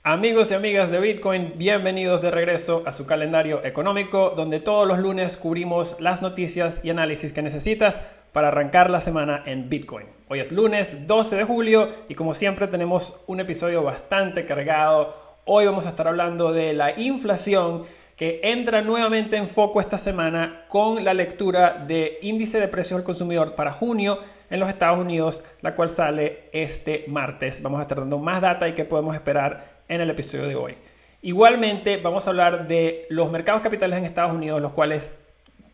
Amigos y amigas de Bitcoin, bienvenidos de regreso a su calendario económico, donde todos los lunes cubrimos las noticias y análisis que necesitas para arrancar la semana en Bitcoin. Hoy es lunes 12 de julio y como siempre tenemos un episodio bastante cargado. Hoy vamos a estar hablando de la inflación que entra nuevamente en foco esta semana con la lectura de índice de precios al consumidor para junio en los Estados Unidos, la cual sale este martes. Vamos a estar dando más data y qué podemos esperar en el episodio de hoy. Igualmente vamos a hablar de los mercados capitales en Estados Unidos, los cuales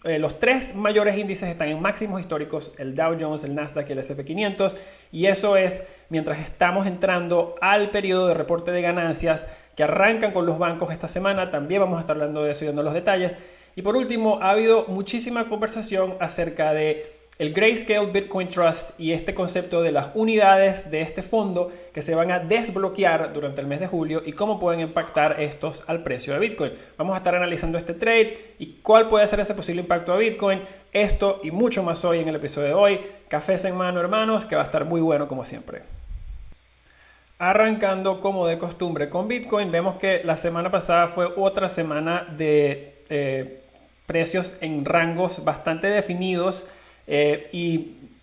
los tres mayores índices están en máximos históricos, el Dow Jones, el Nasdaq y el S&P 500, y eso es mientras estamos entrando al periodo de reporte de ganancias que arrancan con los bancos esta semana. También vamos a estar hablando de eso y dando los detalles. Y por último, ha habido muchísima conversación acerca de el Grayscale Bitcoin Trust y este concepto de las unidades de este fondo que se van a desbloquear durante el mes de julio y cómo pueden impactar estos al precio de Bitcoin. Vamos a estar analizando este trade y cuál puede ser ese posible impacto a Bitcoin. Esto y mucho más hoy en el episodio de hoy. Cafés en mano, hermanos, que va a estar muy bueno como siempre. Arrancando como de costumbre con Bitcoin, vemos que la semana pasada fue otra semana de precios en rangos bastante definidos.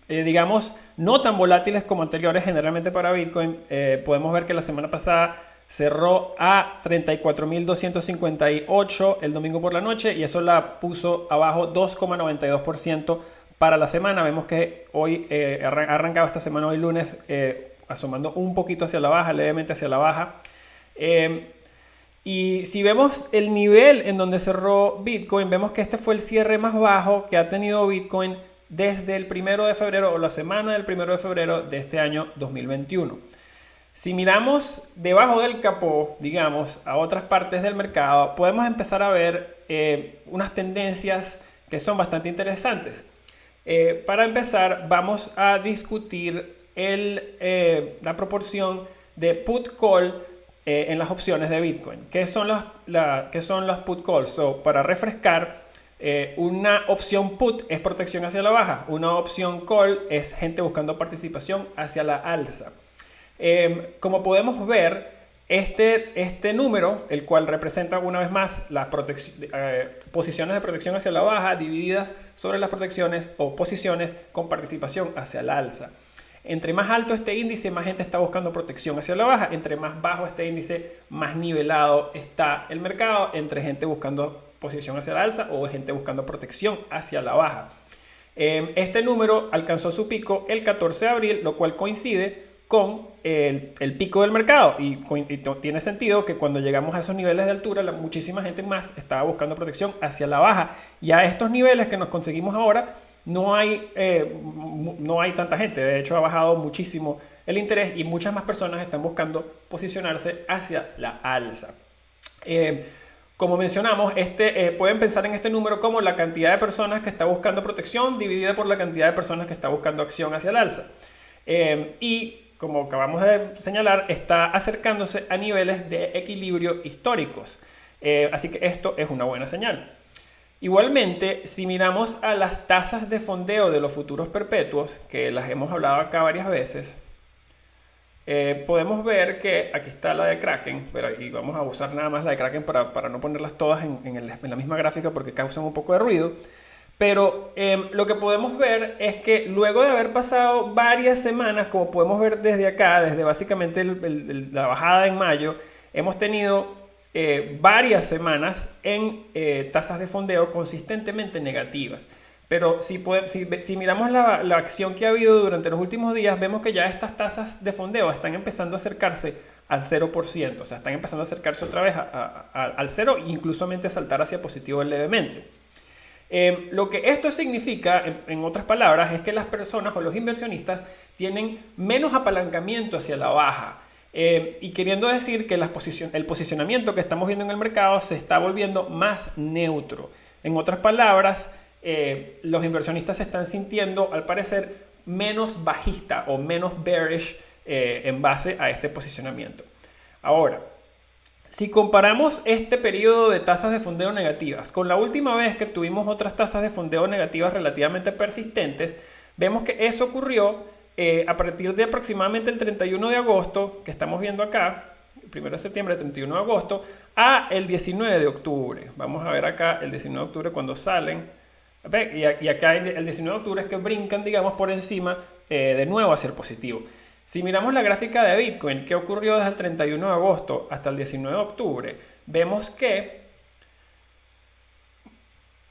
Digamos no tan volátiles como anteriores generalmente para Bitcoin. Podemos ver que la semana pasada cerró a 34.258 el domingo por la noche y eso la puso abajo 2,92% para la semana. Vemos que hoy ha arrancado esta semana, hoy lunes, asomando un poquito hacia la baja, levemente hacia la baja. Y si vemos el nivel en donde cerró Bitcoin, vemos que este fue el cierre más bajo que ha tenido Bitcoin desde el 1 de febrero o la semana del 1 de febrero de este año 2021. Si miramos debajo del capó, digamos, a otras partes del mercado, podemos empezar a ver unas tendencias que son bastante interesantes. Para empezar, vamos a discutir la proporción de put-call en las opciones de Bitcoin. ¿Qué son las put-calls? Para refrescar, una opción put es protección hacia la baja, una opción call es gente buscando participación hacia la alza. Como podemos ver, este número, el cual representa una vez más las posiciones de protección hacia la baja divididas sobre las protecciones o posiciones con participación hacia la alza. Entre más alto este índice, más gente está buscando protección hacia la baja. Entre más bajo este índice, más nivelado está el mercado entre gente buscando posición hacia la alza o gente buscando protección hacia la baja. Este número alcanzó su pico el 14 de abril, lo cual coincide con el pico del mercado y tiene sentido que cuando llegamos a esos niveles de altura, muchísima gente más estaba buscando protección hacia la baja. Y a estos niveles que nos conseguimos ahora, no hay tanta gente. De hecho, ha bajado muchísimo el interés y muchas más personas están buscando posicionarse hacia la alza. Como mencionamos, pueden pensar en este número como la cantidad de personas que está buscando protección dividida por la cantidad de personas que está buscando acción hacia el alza. Y como acabamos de señalar, está acercándose a niveles de equilibrio históricos. Así que esto es una buena señal. Igualmente, si miramos a las tasas de fondeo de los futuros perpetuos, que las hemos hablado acá varias veces, podemos ver que aquí está la de Kraken, y vamos a usar nada más la de Kraken para no ponerlas todas en la misma gráfica porque causan un poco de ruido. Pero lo que podemos ver es que luego de haber pasado varias semanas, como podemos ver desde acá, desde básicamente la bajada en mayo, hemos tenido varias semanas en tasas de fondeo consistentemente negativas. Pero si miramos la acción que ha habido durante los últimos días, vemos que ya estas tasas de fondeo están empezando a acercarse al 0%. O sea, están empezando a acercarse otra vez al 0 e incluso saltar hacia positivo levemente. Lo que esto significa, en otras palabras, es que las personas o los inversionistas tienen menos apalancamiento hacia la baja. Y queriendo decir que el posicionamiento que estamos viendo en el mercado se está volviendo más neutro. En otras palabras, los inversionistas se están sintiendo, al parecer, menos bajista o menos bearish en base a este posicionamiento. Ahora, si comparamos este periodo de tasas de fondeo negativas con la última vez que tuvimos otras tasas de fondeo negativas relativamente persistentes, vemos que eso ocurrió a partir de aproximadamente el 31 de agosto, que estamos viendo acá, 1 de septiembre, 31 de agosto, a el 19 de octubre. Vamos a ver acá el 19 de octubre cuando salen. Y acá el 19 de octubre es que brincan, digamos, por encima de nuevo hacia el positivo. Si miramos la gráfica de Bitcoin, ¿qué ocurrió desde el 31 de agosto hasta el 19 de octubre? Vemos que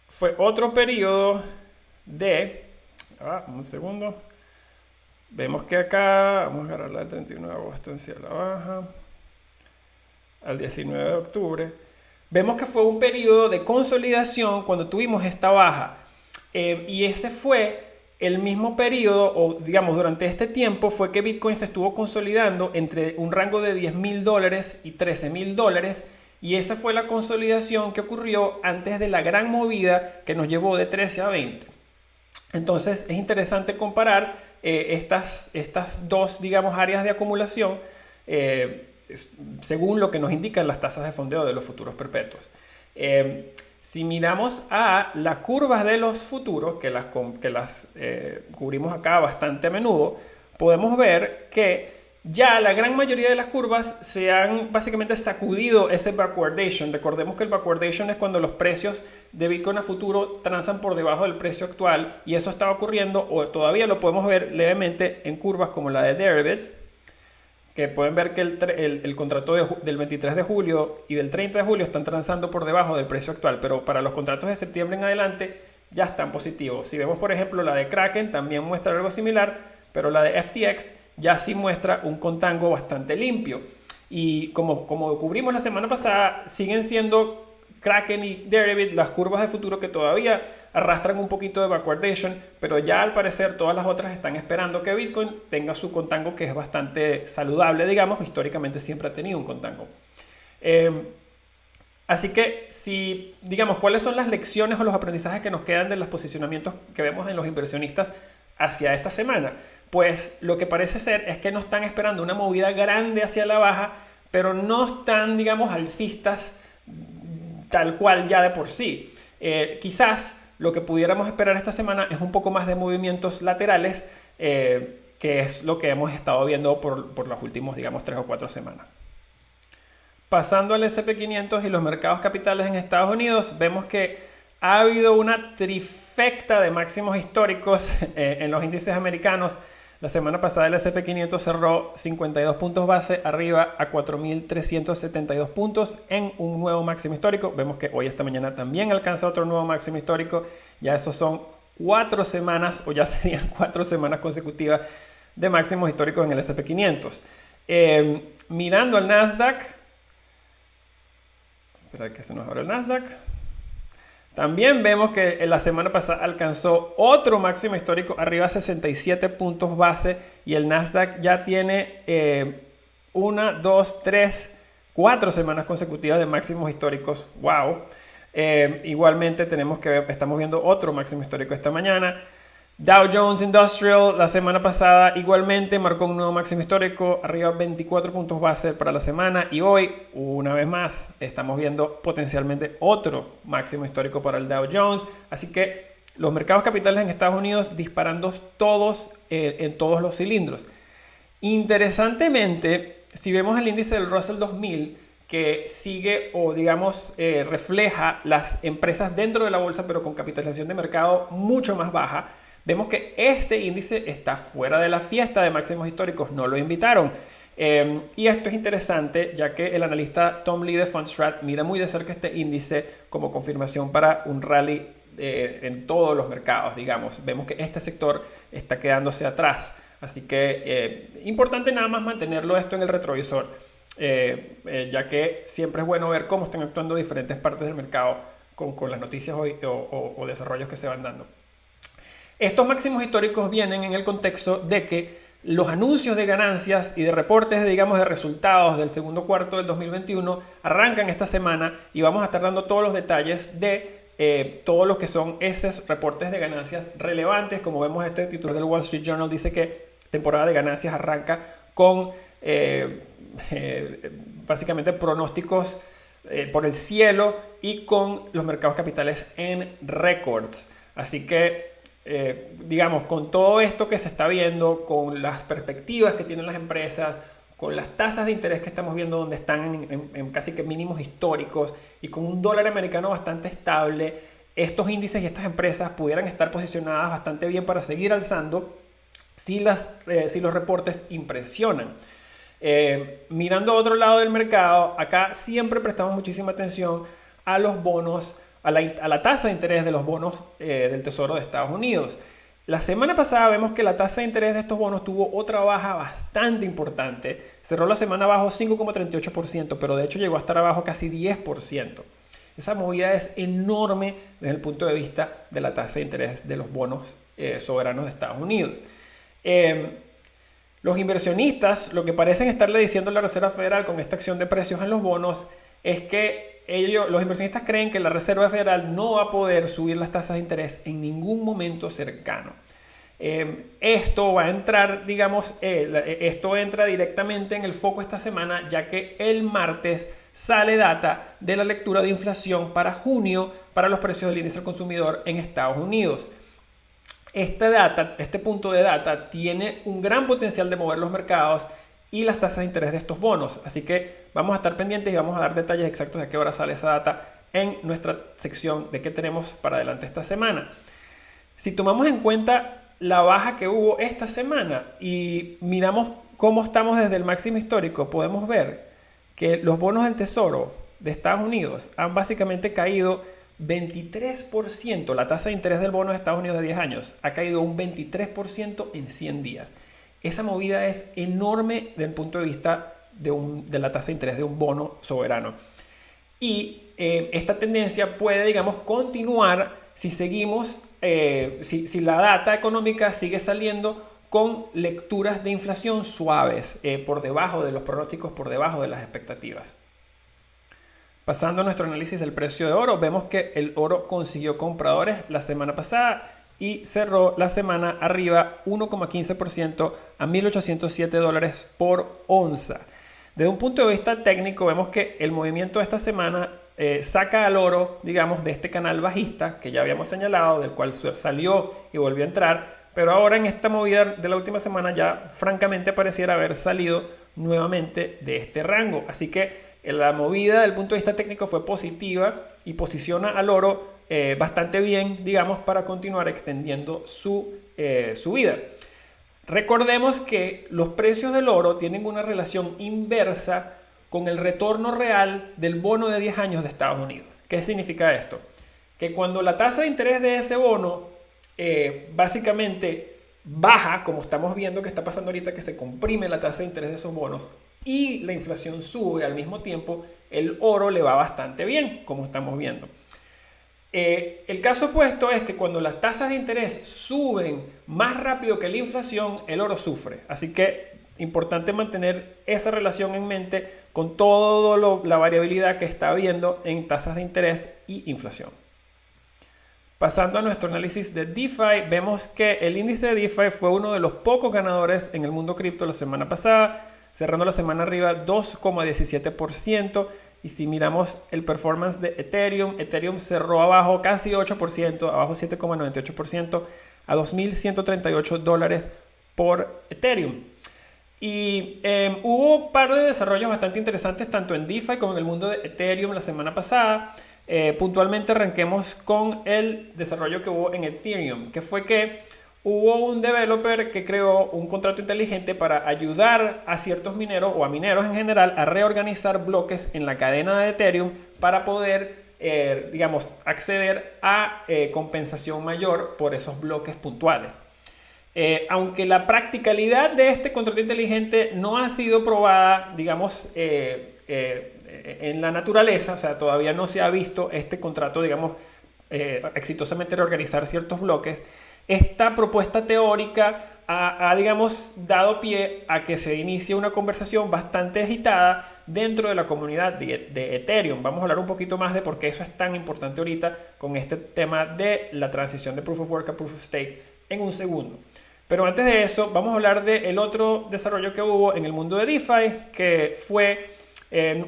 fue otro periodo de... un segundo. Vemos que acá, vamos a agarrar la del 31 de agosto hacia la baja, al 19 de octubre. Vemos que fue un periodo de consolidación cuando tuvimos esta baja. Y ese fue el mismo periodo, o digamos durante este tiempo, fue que Bitcoin se estuvo consolidando entre un rango de $10,000 y $13,000. Y esa fue la consolidación que ocurrió antes de la gran movida que nos llevó de 13 a 20. Entonces es interesante comparar estas dos, digamos, áreas de acumulación según lo que nos indican las tasas de fondeo de los futuros perpetuos. Si miramos a las curvas de los futuros, que las cubrimos acá bastante a menudo, podemos ver que ya la gran mayoría de las curvas se han básicamente sacudido ese backwardation. Recordemos que el backwardation es cuando los precios de Bitcoin a futuro transan por debajo del precio actual, y eso estaba ocurriendo, o todavía lo podemos ver levemente en curvas como la de Deribit, que pueden ver que el contrato del 23 de julio y del 30 de julio están transando por debajo del precio actual, pero para los contratos de septiembre en adelante ya están positivos. Si vemos, por ejemplo, la de Kraken también muestra algo similar, pero la de FTX ya sí muestra un contango bastante limpio. Y como cubrimos la semana pasada, siguen siendo Kraken y Deribit las curvas de futuro que todavía arrastran un poquito de backwardation, pero ya al parecer todas las otras están esperando que Bitcoin tenga su contango, que es bastante saludable, digamos. Históricamente siempre ha tenido un contango. Así que si, digamos, ¿cuáles son las lecciones o los aprendizajes que nos quedan de los posicionamientos que vemos en los inversionistas hacia esta semana? Pues lo que parece ser es que no están esperando una movida grande hacia la baja, pero no están, digamos, alcistas tal cual ya de por sí. Quizás lo que pudiéramos esperar esta semana es un poco más de movimientos laterales, que es lo que hemos estado viendo por los últimos, digamos, 3 o 4 semanas. Pasando al S&P 500 y los mercados capitales en Estados Unidos, vemos que ha habido una trifecta de máximos históricos en los índices americanos. La semana pasada el S&P 500 cerró 52 puntos base arriba a 4.372 puntos en un nuevo máximo histórico. Vemos que hoy, esta mañana, también alcanza otro nuevo máximo histórico. Ya esos son 4 semanas, o ya serían 4 semanas consecutivas de máximos históricos en el S&P 500. Mirando al Nasdaq, espera que se nos abra el Nasdaq. También vemos que en la semana pasada alcanzó otro máximo histórico arriba a 67 puntos base, y el Nasdaq ya tiene 1, 2, 3, 4 semanas consecutivas de máximos históricos. ¡Wow! Igualmente estamos viendo otro máximo histórico esta mañana. Dow Jones Industrial la semana pasada igualmente marcó un nuevo máximo histórico arriba 24 puntos base para la semana, y hoy una vez más estamos viendo potencialmente otro máximo histórico para el Dow Jones. Así que los mercados capitales en Estados Unidos disparando todos en todos los cilindros. Interesantemente, si vemos el índice del Russell 2000, que sigue o digamos refleja las empresas dentro de la bolsa pero con capitalización de mercado mucho más baja, vemos que este índice está fuera de la fiesta de máximos históricos, no lo invitaron. Y esto es interesante, ya que el analista Tom Lee de Fundstrat mira muy de cerca este índice como confirmación para un rally en todos los mercados, digamos. Vemos que este sector está quedándose atrás, así que importante nada más mantenerlo esto en el retrovisor, ya que siempre es bueno ver cómo están actuando diferentes partes del mercado con las noticias o desarrollos que se van dando. Estos máximos históricos vienen en el contexto de que los anuncios de ganancias y de reportes, digamos, de resultados del segundo cuarto del 2021 arrancan esta semana, y vamos a estar dando todos los detalles de todos los que son esos reportes de ganancias relevantes. Como vemos, este titular del Wall Street Journal dice que temporada de ganancias arranca con básicamente pronósticos por el cielo y con los mercados capitales en récords. Así que digamos, con todo esto que se está viendo, con las perspectivas que tienen las empresas, con las tasas de interés que estamos viendo donde están en casi que mínimos históricos y con un dólar americano bastante estable, estos índices y estas empresas pudieran estar posicionadas bastante bien para seguir alzando si los reportes impresionan. Mirando a otro lado del mercado, acá siempre prestamos muchísima atención a los bonos, a la tasa de interés de los bonos del Tesoro de Estados Unidos. La semana pasada vemos que la tasa de interés de estos bonos tuvo otra baja bastante importante. Cerró la semana abajo 5,38%, pero de hecho llegó a estar abajo casi 10%. Esa movida es enorme desde el punto de vista de la tasa de interés de los bonos soberanos de Estados Unidos. Los inversionistas lo que parecen estarle diciendo a la Reserva Federal con esta acción de precios en los bonos es que los inversionistas creen que la Reserva Federal no va a poder subir las tasas de interés en ningún momento cercano. Esto va a entrar, digamos, esto entra directamente en el foco esta semana, ya que el martes sale data de la lectura de inflación para junio para los precios del índice al consumidor en Estados Unidos. Este punto de data tiene un gran potencial de mover los mercados y las tasas de interés de estos bonos. Así que vamos a estar pendientes y vamos a dar detalles exactos de a qué hora sale esa data en nuestra sección de qué tenemos para adelante esta semana. Si tomamos en cuenta la baja que hubo esta semana y miramos cómo estamos desde el máximo histórico, podemos ver que los bonos del Tesoro de Estados Unidos han básicamente caído 23%. La tasa de interés del bono de Estados Unidos de 10 años ha caído un 23% en 100 días. Esa movida es enorme desde el punto de vista de la tasa de interés de un bono soberano. Y esta tendencia puede, digamos, continuar si seguimos, si la data económica sigue saliendo con lecturas de inflación suaves, por debajo de los pronósticos, por debajo de las expectativas. Pasando a nuestro análisis del precio de oro, vemos que el oro consiguió compradores la semana pasada y cerró la semana arriba 1,15% a $1,807 por onza. Desde un punto de vista técnico vemos que el movimiento de esta semana saca al oro, digamos, de este canal bajista que ya habíamos señalado, del cual salió y volvió a entrar, pero ahora en esta movida de la última semana ya francamente pareciera haber salido nuevamente de este rango. Así que la movida desde el punto de vista técnico fue positiva y posiciona al oro bastante bien, digamos, para continuar extendiendo su subida. Recordemos que los precios del oro tienen una relación inversa con el retorno real del bono de 10 años de Estados Unidos. ¿Qué significa esto? Que cuando la tasa de interés de ese bono básicamente baja, como estamos viendo que está pasando ahorita, que se comprime la tasa de interés de esos bonos y la inflación sube al mismo tiempo, el oro le va bastante bien, como estamos viendo. El caso opuesto es que cuando las tasas de interés suben más rápido que la inflación, el oro sufre. Así que importante mantener esa relación en mente con toda la variabilidad que está habiendo en tasas de interés y inflación. Pasando a nuestro análisis de DeFi, vemos que el índice de DeFi fue uno de los pocos ganadores en el mundo cripto la semana pasada, cerrando la semana arriba 2,17%. Y si miramos el performance de Ethereum cerró abajo casi 8%, abajo 7,98% a $2,138 por Ethereum. Y hubo un par de desarrollos bastante interesantes tanto en DeFi como en el mundo de Ethereum la semana pasada. Puntualmente arranquemos con el desarrollo que hubo en Ethereum, que fue que hubo un developer que creó un contrato inteligente para ayudar a ciertos mineros o a mineros en general a reorganizar bloques en la cadena de Ethereum para poder, digamos, acceder a compensación mayor por esos bloques puntuales. Aunque la practicalidad de este contrato inteligente no ha sido probada, digamos, en la naturaleza, o sea, todavía no se ha visto este contrato, digamos, exitosamente reorganizar ciertos bloques. Esta propuesta teórica ha, digamos, dado pie a que se inicie una conversación bastante agitada dentro de la comunidad de Ethereum. Vamos a hablar un poquito más de por qué eso es tan importante ahorita con este tema de la transición de Proof of Work a Proof of Stake en un segundo. Pero antes de eso, vamos a hablar del otro desarrollo que hubo en el mundo de DeFi, que fue,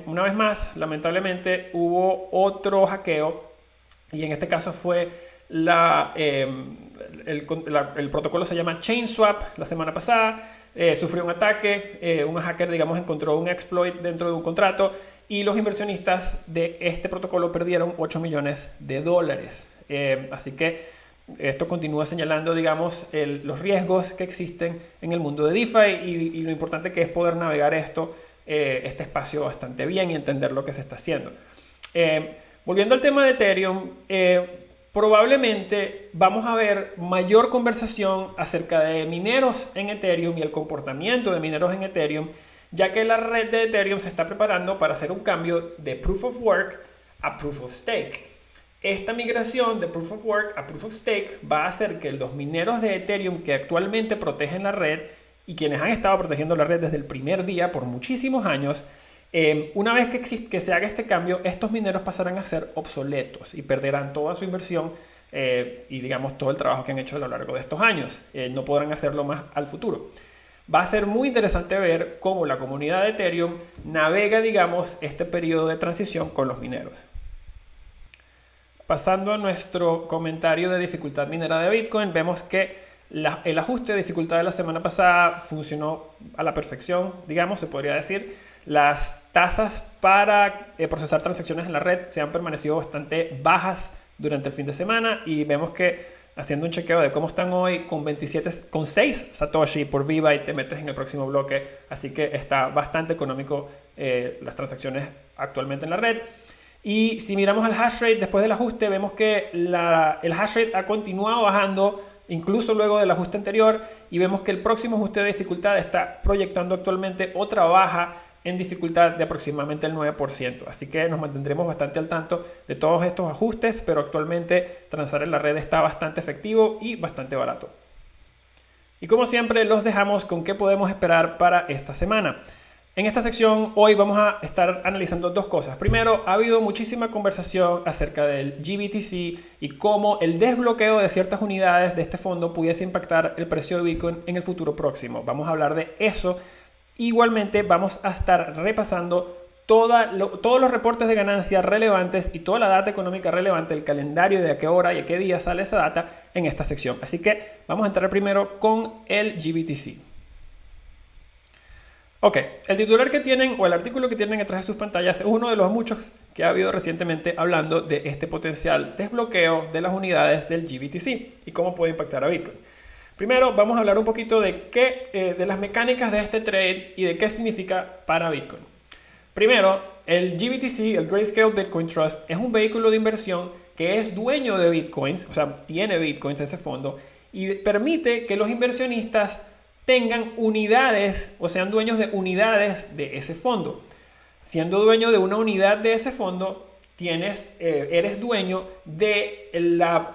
una vez más, lamentablemente, hubo otro hackeo, y en este caso fue el protocolo se llama ChainSwap la semana pasada. Sufrió un ataque, un hacker, digamos, encontró un exploit dentro de un contrato y los inversionistas de este protocolo perdieron $8 millones. Así que esto continúa señalando, digamos, los riesgos que existen en el mundo de DeFi y lo importante que es poder navegar este espacio bastante bien y entender lo que se está haciendo. Volviendo al tema de Ethereum, probablemente vamos a ver mayor conversación acerca de mineros en Ethereum y el comportamiento de mineros en Ethereum, ya que la red de Ethereum se está preparando para hacer un cambio de Proof of Work a Proof of Stake. Esta migración de Proof of Work a Proof of Stake va a hacer que los mineros de Ethereum que actualmente protegen la red y quienes han estado protegiendo la red desde el primer día por muchísimos años, una vez que se haga este cambio, estos mineros pasarán a ser obsoletos y perderán toda su inversión y digamos todo el trabajo que han hecho a lo largo de estos años. No podrán hacerlo más al futuro. Va a ser muy interesante ver cómo la comunidad de Ethereum navega, digamos, este periodo de transición con los mineros. Pasando a nuestro comentario de dificultad minera de Bitcoin, vemos que el ajuste de dificultad de la semana pasada funcionó a la perfección, digamos, se podría decir. Las tasas para procesar transacciones en la red se han permanecido bastante bajas durante el fin de semana y vemos que haciendo un chequeo de cómo están hoy con 6 Satoshi por VByte te metes en el próximo bloque, así que está bastante económico las transacciones actualmente en la red. Y si miramos el hash rate después del ajuste, vemos que el hash rate ha continuado bajando incluso luego del ajuste anterior y vemos que el próximo ajuste de dificultad está proyectando actualmente otra baja en dificultad de aproximadamente el 9%. Así que nos mantendremos bastante al tanto de todos estos ajustes, pero actualmente transar en la red está bastante efectivo y bastante barato. Y como siempre, los dejamos con qué podemos esperar para esta semana. En esta sección hoy vamos a estar analizando dos cosas. Primero, ha habido muchísima conversación acerca del GBTC y cómo el desbloqueo de ciertas unidades de este fondo pudiese impactar el precio de Bitcoin en el futuro próximo. Vamos a hablar de eso. Igualmente vamos a estar repasando todos los reportes de ganancias relevantes y toda la data económica relevante, el calendario de a qué hora y a qué día sale esa data en esta sección. Así que vamos a entrar primero con el GBTC. Ok, el titular que tienen o el artículo que tienen detrás de sus pantallas es uno de los muchos que ha habido recientemente hablando de este potencial desbloqueo de las unidades del GBTC y cómo puede impactar a Bitcoin. Primero vamos a hablar un poquito de las mecánicas de este trade y de qué significa para Bitcoin. Primero, el GBTC, el Grayscale Bitcoin Trust, es un vehículo de inversión que es dueño de Bitcoins, o sea, tiene Bitcoins ese fondo y permite que los inversionistas tengan unidades o sean dueños de unidades de ese fondo. Siendo dueño de una unidad de ese fondo, eres dueño de la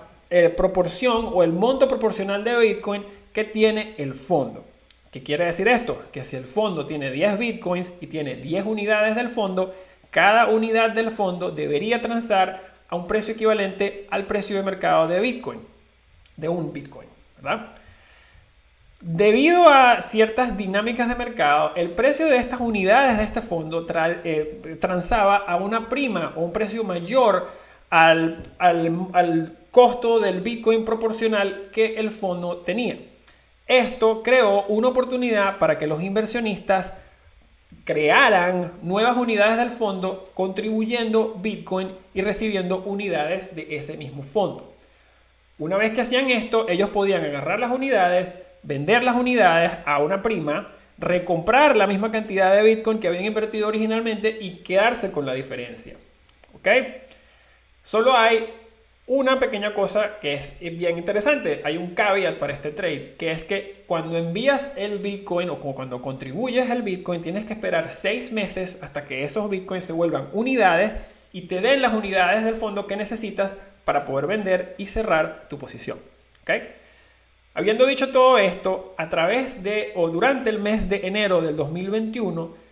proporción o el monto proporcional de Bitcoin que tiene el fondo. ¿Qué quiere decir esto? Que si el fondo tiene 10 Bitcoins y tiene 10 unidades del fondo, cada unidad del fondo debería transar a un precio equivalente al precio de mercado de Bitcoin, de un Bitcoin, ¿verdad? Debido a ciertas dinámicas de mercado, el precio de estas unidades de este fondo transaba a una prima o un precio mayor al costo del Bitcoin proporcional que el fondo tenía. Esto creó una oportunidad para que los inversionistas crearan nuevas unidades del fondo, contribuyendo Bitcoin y recibiendo unidades de ese mismo fondo. Una vez que hacían esto, ellos podían agarrar las unidades, vender las unidades a una prima, recomprar la misma cantidad de Bitcoin que habían invertido originalmente y quedarse con la diferencia. ¿Ok? Solo hay una pequeña cosa que es bien interesante. Hay un caveat para este trade, que es que cuando envías el Bitcoin o cuando contribuyes el Bitcoin, tienes que esperar 6 meses hasta que esos Bitcoins se vuelvan unidades y te den las unidades del fondo que necesitas para poder vender y cerrar tu posición. ¿Ok? Habiendo dicho todo esto, a través de o durante el mes de enero del 2021,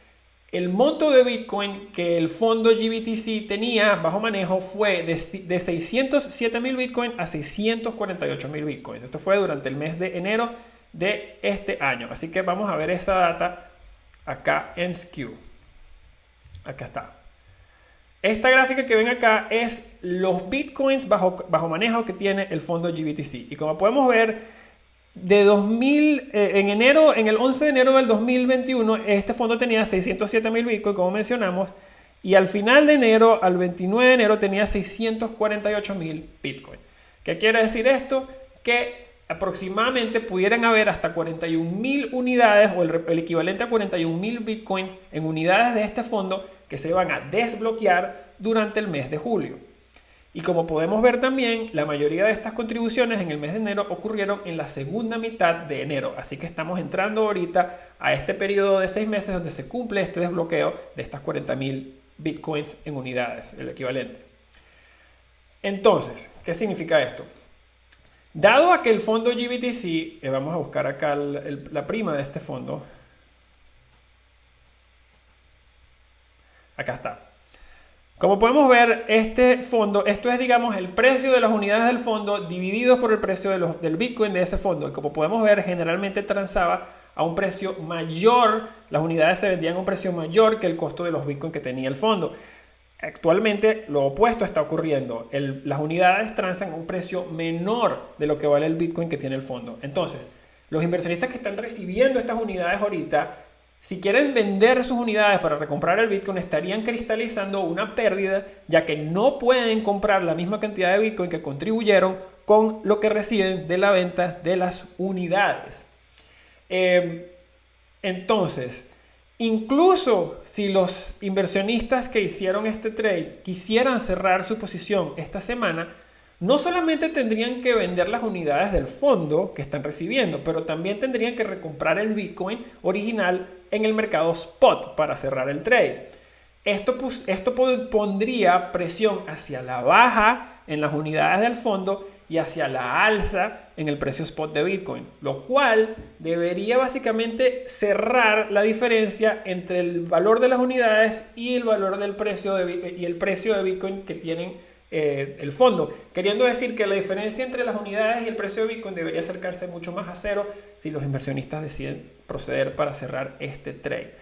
el monto de Bitcoin que el fondo GBTC tenía bajo manejo fue de 607.000 Bitcoin a 648.000 Bitcoin. Esto fue durante el mes de enero de este año. Así que vamos a ver esa data acá en Skew. Acá está. Esta gráfica que ven acá es los bitcoins bajo manejo que tiene el fondo GBTC. Y como podemos ver, de 2000, en el 11 de enero del 2021, este fondo tenía 607.000 bitcoins, como mencionamos, y al final de enero, al 29 de enero, tenía 648.000 bitcoins. ¿Qué quiere decir esto? Que aproximadamente pudieran haber hasta 41.000 unidades o el equivalente a 41.000 bitcoins en unidades de este fondo que se van a desbloquear durante el mes de julio. Y como podemos ver también, la mayoría de estas contribuciones en el mes de enero ocurrieron en la segunda mitad de enero. Así que estamos entrando ahorita a este periodo de 6 meses donde se cumple este desbloqueo de estas 40.000 bitcoins en unidades, el equivalente. Entonces, ¿qué significa esto? Dado a que el fondo GBTC, vamos a buscar acá la prima de este fondo. Acá está. Como podemos ver, este fondo, esto es, digamos, el precio de las unidades del fondo dividido por el precio del Bitcoin de ese fondo. Y como podemos ver, generalmente transaba a un precio mayor, las unidades se vendían a un precio mayor que el costo de los Bitcoin que tenía el fondo. Actualmente lo opuesto está ocurriendo. Las unidades transan a un precio menor de lo que vale el Bitcoin que tiene el fondo. Entonces, los inversionistas que están recibiendo estas unidades ahorita, si quieren vender sus unidades para recomprar el Bitcoin, estarían cristalizando una pérdida, ya que no pueden comprar la misma cantidad de Bitcoin que contribuyeron con lo que reciben de la venta de las unidades. Entonces, incluso si los inversionistas que hicieron este trade quisieran cerrar su posición esta semana, no solamente tendrían que vender las unidades del fondo que están recibiendo, pero también tendrían que recomprar el Bitcoin original en el mercado spot para cerrar el trade. Esto pondría presión hacia la baja en las unidades del fondo y hacia la alza en el precio spot de Bitcoin, lo cual debería básicamente cerrar la diferencia entre el valor de las unidades y el valor del precio de Bitcoin que tienen el fondo, queriendo decir que la diferencia entre las unidades y el precio de Bitcoin debería acercarse mucho más a cero si los inversionistas deciden proceder para cerrar este trade.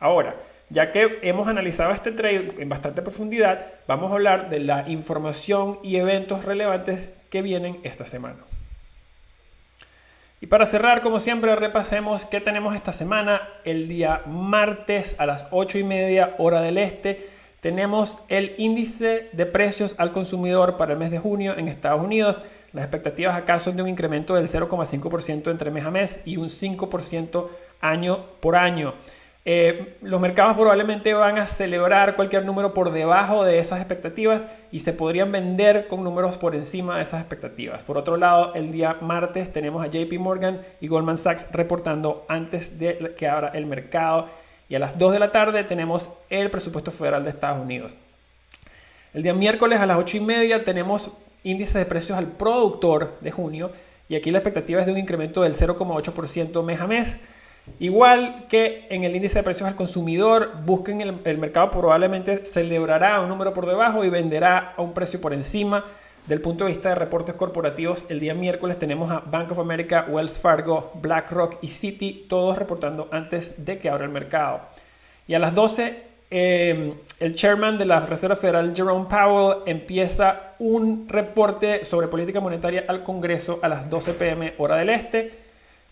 Ahora, ya que hemos analizado este trade en bastante profundidad, vamos a hablar de la información y eventos relevantes que vienen esta semana. Y para cerrar, como siempre, repasemos qué tenemos esta semana. El día martes a las 8:30 hora del este tenemos el índice de precios al consumidor para el mes de junio en Estados Unidos. Las expectativas acá son de un incremento del 0,5% entre mes a mes y un 5% año por año. Los mercados probablemente van a celebrar cualquier número por debajo de esas expectativas y se podrían vender con números por encima de esas expectativas. Por otro lado, el día martes tenemos a JP Morgan y Goldman Sachs reportando antes de que abra el mercado. Y a las 2 de la tarde tenemos el presupuesto federal de Estados Unidos. El día miércoles a las 8:30 tenemos índice de precios al productor de junio. Y aquí la expectativa es de un incremento del 0,8% mes a mes. Igual que en el índice de precios al consumidor, busquen el mercado probablemente celebrará un número por debajo y venderá a un precio por encima. Del punto de vista de reportes corporativos, el día miércoles tenemos a Bank of America, Wells Fargo, BlackRock y Citi, todos reportando antes de que abra el mercado. Y a las 12, el chairman de la Reserva Federal, Jerome Powell, empieza un reporte sobre política monetaria al Congreso a las 12 p.m. hora del este.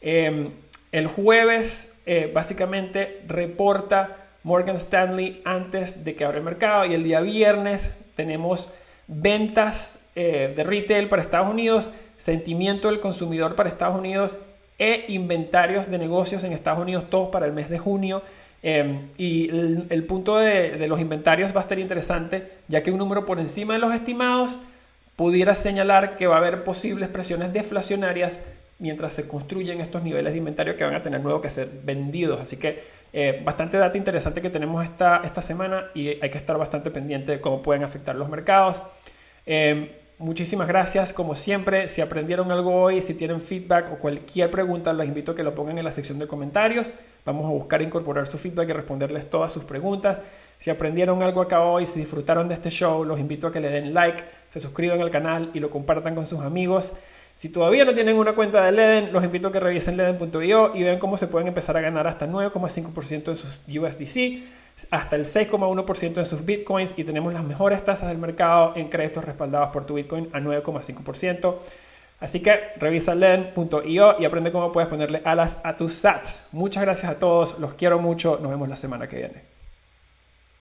El jueves, básicamente, reporta Morgan Stanley antes de que abra el mercado. Y el día viernes tenemos ventas de retail para Estados Unidos, sentimiento del consumidor para Estados Unidos e inventarios de negocios en Estados Unidos, todos para el mes de junio. Y el punto de los inventarios va a estar interesante, ya que un número por encima de los estimados pudiera señalar que va a haber posibles presiones deflacionarias mientras se construyen estos niveles de inventario que van a tener luego que ser vendidos. Así que bastante data interesante que tenemos esta semana y hay que estar bastante pendiente de cómo pueden afectar los mercados. Muchísimas gracias, como siempre. Si aprendieron algo hoy, si tienen feedback o cualquier pregunta, los invito a que lo pongan en la sección de comentarios. Vamos a buscar incorporar su feedback y responderles todas sus preguntas. Si aprendieron algo acá hoy, si disfrutaron de este show, los invito a que le den like, se suscriban al canal y lo compartan con sus amigos. Si todavía no tienen una cuenta de Leden, los invito a que revisen leden.io y vean cómo se pueden empezar a ganar hasta 9,5% en sus USDC, hasta el 6,1% en sus Bitcoins, y tenemos las mejores tasas del mercado en créditos respaldados por tu Bitcoin a 9,5%. Así que revisa leden.io y aprende cómo puedes ponerle alas a tus sats. Muchas gracias a todos, los quiero mucho, nos vemos la semana que viene.